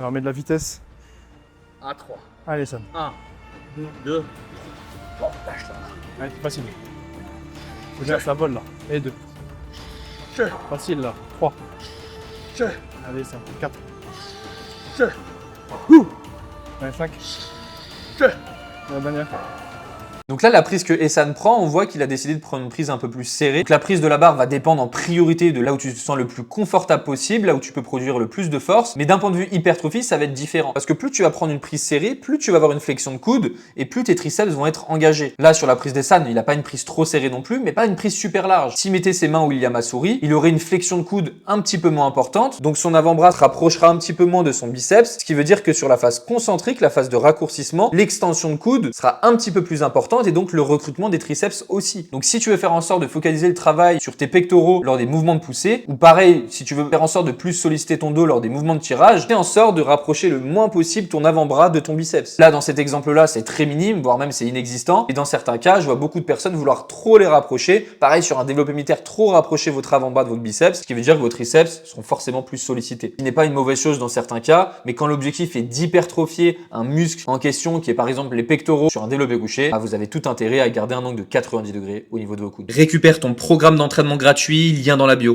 Alors, mets de la vitesse. À 3. Allez, Sam. 1, 2. Oh, lâche ça. Allez, facile. Faut dire que ça vole là. Et 2. Je, Facile là. 3. je, Allez, Sam. 4. je, Allez, 5. je. La dernière. Donc là, la prise que Ehsan prend, on voit qu'il a décidé de prendre une prise un peu plus serrée. Donc la prise de la barre va dépendre en priorité de là où tu te sens le plus confortable possible, là où tu peux produire le plus de force. Mais d'un point de vue hypertrophie, ça va être différent. Parce que plus tu vas prendre une prise serrée, plus tu vas avoir une flexion de coude et plus tes triceps vont être engagés. Là, sur la prise d'Ehsan, il n'a pas une prise trop serrée non plus, mais pas une prise super large. S'il mettait ses mains où il y a ma souris, il aurait une flexion de coude un petit peu moins importante. Donc son avant-bras se rapprochera un petit peu moins de son biceps, ce qui veut dire que sur la phase concentrique, la phase de raccourcissement, l'extension de coude sera un petit peu plus importante et donc le recrutement des triceps aussi. Donc si tu veux faire en sorte de focaliser le travail sur tes pectoraux lors des mouvements de poussée, ou pareil, si tu veux faire en sorte de plus solliciter ton dos lors des mouvements de tirage, fais en sorte de rapprocher le moins possible ton avant-bras de ton biceps. Là, dans cet exemple-là, c'est très minime, voire même c'est inexistant. Et dans certains cas, je vois beaucoup de personnes vouloir trop les rapprocher. Pareil, sur un développé militaire, trop rapprocher votre avant-bras de votre biceps, ce qui veut dire que vos triceps seront forcément plus sollicités. Ce n'est pas une mauvaise chose dans certains cas, mais quand l'objectif est d'hypertrophier un muscle en question, qui est par exemple les pectoraux sur un développé couché, vous avez tout intérêt à garder un angle de 90 degrés au niveau de vos coudes. Récupère ton programme d'entraînement gratuit, lien dans la bio.